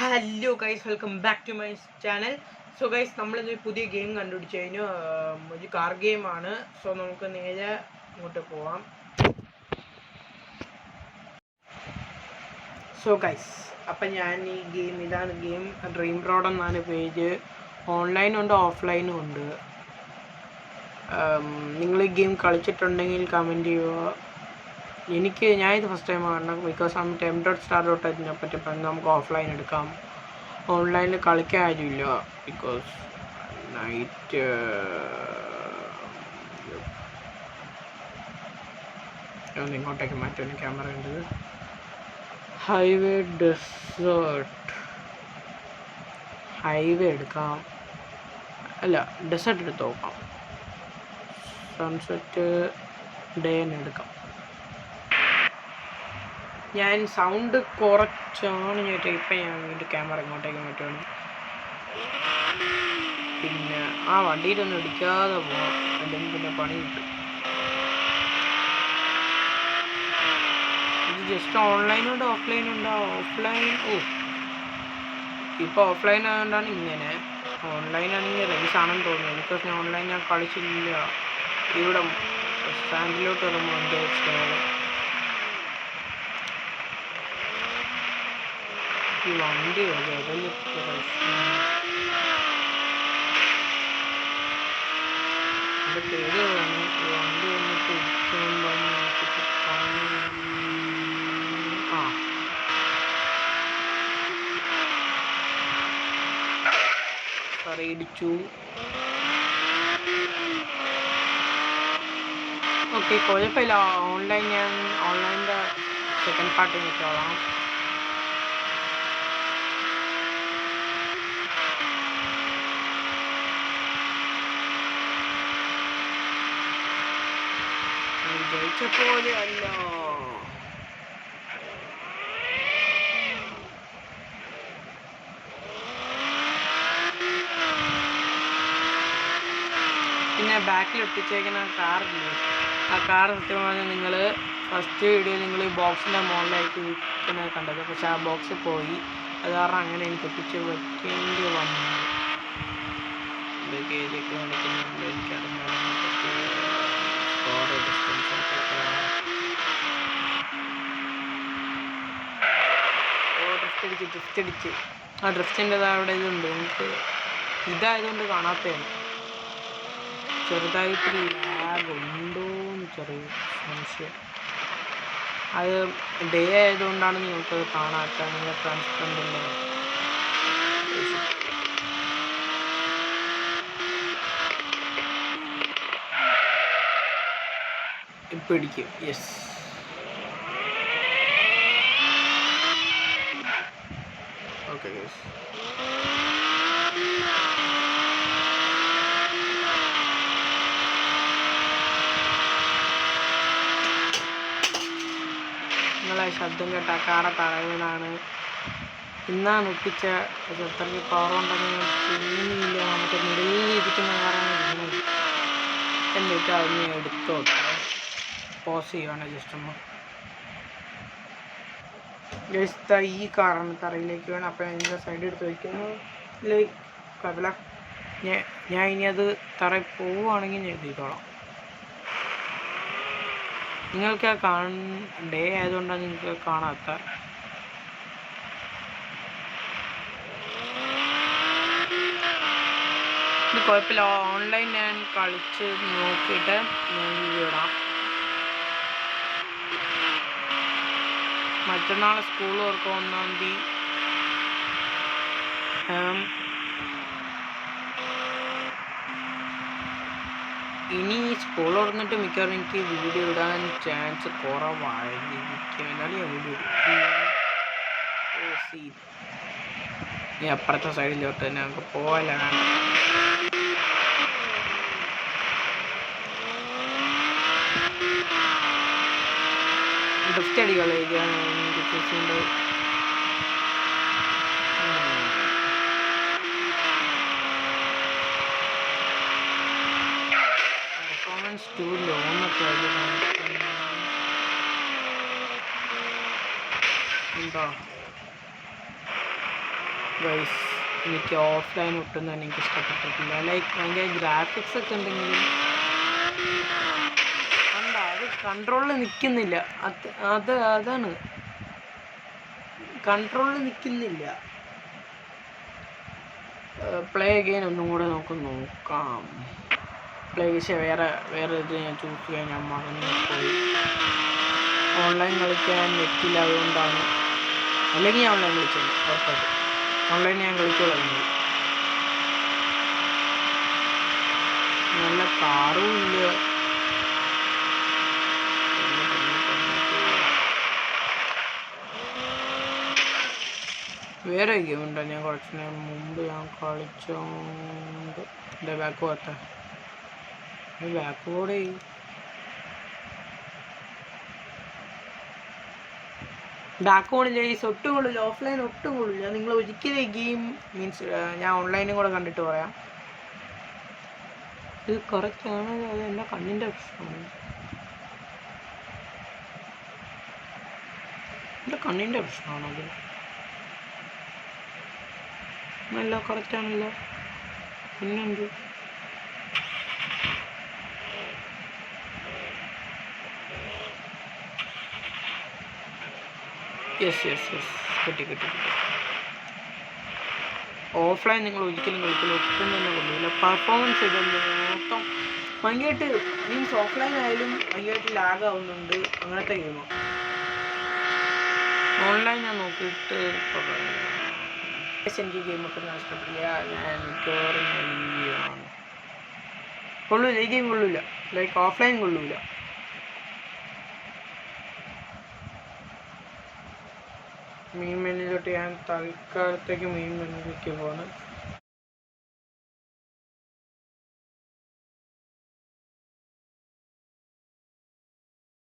Hello guys, welcome back to my channel. So guys, നമ്മളിന്നൊരു പുതിയ game കണ്ടുപിടിച്ചു കഴിഞ്ഞു. ഒരു കാർ ഗെയിമാണ്. സോ നമുക്ക് നേരെ ഇങ്ങോട്ട് പോവാം. സോ ഗൈസ്, അപ്പം ഞാൻ ഇതാണ് ഗെയിം. ഡ്രീം റോഡ് എന്നാണ് പേജ്. ഓൺലൈനുണ്ട്, ഓഫ്ലൈനും ഉണ്ട്. നിങ്ങൾ ഈ ഗെയിം കളിച്ചിട്ടുണ്ടെങ്കിൽ കമൻറ്റ് ചെയ്യുക. ഞാനിത് ഫസ്റ്റ് ടൈം കാണണം. ബിക്കോസ് m.star.h പറ്റി പറഞ്ഞ് നമുക്ക് ഓഫ്ലൈൻ എടുക്കാം. ഓൺലൈനിൽ കളിക്കാൻ ആരുമില്ല. ബിക്കോസ് നൈറ്റ് ഇങ്ങോട്ടേക്ക് മാറ്റാൻ ക്യാമറ ഉണ്ട്. ഹൈവേ എടുക്കാം. അല്ല, ഡെസേർട്ട് എടുത്ത് നോക്കാം. സൺസെറ്റ് ഡേ എടുക്കാം. ഞാൻ സൗണ്ട് കുറച്ചാണ് ചേട്ടാ. ഇപ്പം ഞാൻ വീണ്ടും ക്യാമറ ഇങ്ങോട്ടേക്ക് മാറ്റുകയാണ്. പിന്നെ വണ്ടിയിലൊന്നും ഇടിക്കാതെ പോകാം, അല്ലെങ്കിൽ പിന്നെ പണി കിട്ടും. ഇത് ജസ്റ്റ് ഓൺലൈനുണ്ട്, ഓഫ്ലൈനുണ്ട്. ഇപ്പോൾ ഓഫ്ലൈൻ ആയതുകൊണ്ടാണ് ഇങ്ങനെ. ഓൺലൈനാണെങ്കിൽ റേസാണെന്ന് തോന്നുന്നു. ബിക്കോസ് ഓൺലൈൻ ഞാൻ കളിച്ചില്ല. ഇവിടെ സ്റ്റാൻഡിലോട്ട് വരുമ്പോൾ എന്തോ ഈ വണ്ടി വണ്ടി പേര് വേണം. വണ്ടി വന്നിട്ട് ഇടിച്ചു. ഓക്കെ, കുഴപ്പമില്ല. ഓൺലൈൻ്റെ സെക്കൻഡ് പാർട്ട് നോക്കിക്കോളാം. ജയിച്ച പോലെ അല്ല. പിന്നെ ബാക്കിൽ എത്തിച്ചേക്കുന്ന കാറില്ലേ, ആ കാർ സത്യം പറഞ്ഞാൽ നിങ്ങൾ ഫസ്റ്റ് വീഡിയോയിൽ നിങ്ങൾ ഈ ബോക്സിൻ്റെ മുകളിലേക്ക് നിൽക്കുന്നത് കണ്ടത്. പക്ഷെ ആ ബോക്സ് പോയി. അത് കാരണം അങ്ങനെ എനിക്ക് എത്തിച്ച് വെക്കേണ്ടി വന്നു. ഇതൊക്കെ ഏതൊക്കെ കാണിക്കുന്നുണ്ട് എനിക്കറിഞ്ഞാൽ ഡ്രിഫ്റ്റ് അടിച്ച് ആ ഡ്രിഫ്റ്റിൻ്റെത് അവിടെ ഇതുണ്ട്. എനിക്ക് ഇതായതുകൊണ്ട് കാണാത്തതാണ്. ചെറുതായിട്ടൊരു ലാഗ് ഉണ്ടോയെന്ന് ചെറിയ സംശയം. അത് ഡേ ആയതുകൊണ്ടാണ് നിങ്ങൾക്കത് കാണാത്ത. നിങ്ങൾ ട്രാൻസ്പെറൻ്റ് അല്ലേ. ഇപ്പം ഇടിക്കും. Yes, okay guys. നിങ്ങളെ ശബ്ദം കേട്ട കാറ തറവിനാണ്. ഇന്നാണ് ഒപ്പിച്ച. അത്രയ്ക്ക് പവർ ഉണ്ടെങ്കിൽ തോന്നിയില്ല. മറ്റേ നിലയിലിരിക്കുന്ന കാറാണ് എന്നിട്ട് അതിന് എടുത്തോട്ടെ. പോസ് ചെയ്യുവാണ് ജസ്റ്റ് ഒന്ന്. ജസ്റ്റ് ഈ കാറാണ് തറയിലേക്ക് വേണം. അപ്പം അതിൻ്റെ സൈഡ് എടുത്ത് വയ്ക്കുന്നു. കുഴപ്പമില്ല. ഞാൻ ഇനി അത് തറയിൽ പോവുകയാണെങ്കിൽ ഞാൻ എഴുതിക്കോളാം. നിങ്ങൾക്ക് ഡേ ആയതുകൊണ്ടാണ് നിങ്ങൾക്ക് കാണാത്ത. ഇത് കുഴപ്പമില്ല. ഓൺലൈൻ ഞാൻ കളിച്ച് നോക്കിയിട്ട് ഞാൻ വീഡിയോ ഇടാം. മറ്റന്നാൾ സ്കൂൾ തുറക്കും 1-ാം തീയതി. ഇനി സ്കൂൾ തുറന്നിട്ട് മിക്കവാറും എനിക്ക് വീഡിയോ ഇടാൻ ചാൻസ് കുറവായിരിക്കും. എന്നാലും ഞാൻ വീഡിയോ അപ്പുറത്തെ സൈഡിലോട്ട് തന്നെ നമുക്ക് പോകാനാണ്. ഡ്രിഫ്റ്റ് അടികളായിരിക്കും പെർഫോമൻസ് 2 ലോന്നൊക്കെ ഉണ്ടോ. ഗൈസ് എനിക്ക് ഓഫ്ലൈൻ ഒട്ടും തന്നെ എനിക്ക് ഇഷ്ടപ്പെട്ടിട്ടില്ല. ലൈക്ക് ഭയങ്കര ഗ്രാഫിക്സ് ഒക്കെ ഉണ്ടെങ്കിലും കണ്ടാ അത് കൺട്രോളിൽ നിൽക്കുന്നില്ല. അതാണ് കൺട്രോളിൽ നിൽക്കുന്നില്ല. പ്ലേ അഗെയിൻ ഒന്നും കൂടെ നമുക്ക് നോക്കാം. പ്ലേ വേറെ ഇത് ഞാൻ ചൂസ് ചെയ്യാൻ ഞാൻ മറന്നു പോയി. ഓൺലൈൻ കളിക്കാൻ നെറ്റില്ല, അതുകൊണ്ടാണ്. അല്ലെങ്കിൽ ഞാൻ ഓൺലൈൻ കളിച്ചത് ഉറപ്പായിട്ട്. ഓൺലൈൻ ഞാൻ കളിച്ചു. നല്ല കാറും ഇല്ല. വേറെ ഗെയിം ഉണ്ടോ ഞാൻ കുറച്ച് നേരം മുമ്പ് ഞാൻ കളിച്ചോണ്ട് എൻ്റെ ബാക്ക് പോട്ടെ. ബാക്ക് ബോർഡ് ബാക്ക് ബോർഡില്ല, ഈ ഒട്ടും കൊള്ളില്ല. ഓഫ്ലൈൻ ഒട്ടും കൊള്ളില്ല. നിങ്ങൾ ഒരിക്കലും ഈ ഗെയിം മീൻസ് ഞാൻ ഓൺലൈനും കൂടെ കണ്ടിട്ട് പറയാം. ഇത് കറക്റ്റാണ്. അത് എൻ്റെ കണ്ണിൻ്റെ പ്രശ്നമാണ്. എൻ്റെ കണ്ണിൻ്റെ പ്രശ്നമാണത്. നല്ല കറക്റ്റാണല്ലോ. പിന്നെന്ത് യെസ് കിട്ടി. ഓഫ്ലൈൻ നിങ്ങൾ ഒരിക്കലും കളിക്കില്ല, ഒട്ടും തന്നെ കൊള്ളില്ല. പെർഫോമൻസ് ഇതല്ലേ മൊത്തം ഭയങ്കരമായിട്ട്. മീൻസ് ഓഫ്ലൈൻ ആയാലും ഭയങ്കരമായിട്ട് ലാഗ് ആവുന്നുണ്ട്. അങ്ങനത്തെ ഗെയിമാണ്. ഓൺലൈൻ ഞാൻ നോക്കിയിട്ട് എനിക്ക് ഗെയിമൊക്കെ നഷ്ടപ്പെടില്ല. ഞാൻ മിക്കവാറും ആണ് കൊള്ളൂല. ഈ ഗെയിം കൊള്ളൂല. ലൈക്ക് ഓഫ്ലൈൻ കൊള്ളൂല. മെയിൻ മെനുവിലോട്ട് ഞാൻ തൽക്കാലത്തേക്ക് മെയിൻ മെനുവിലേക്ക് പോകണം.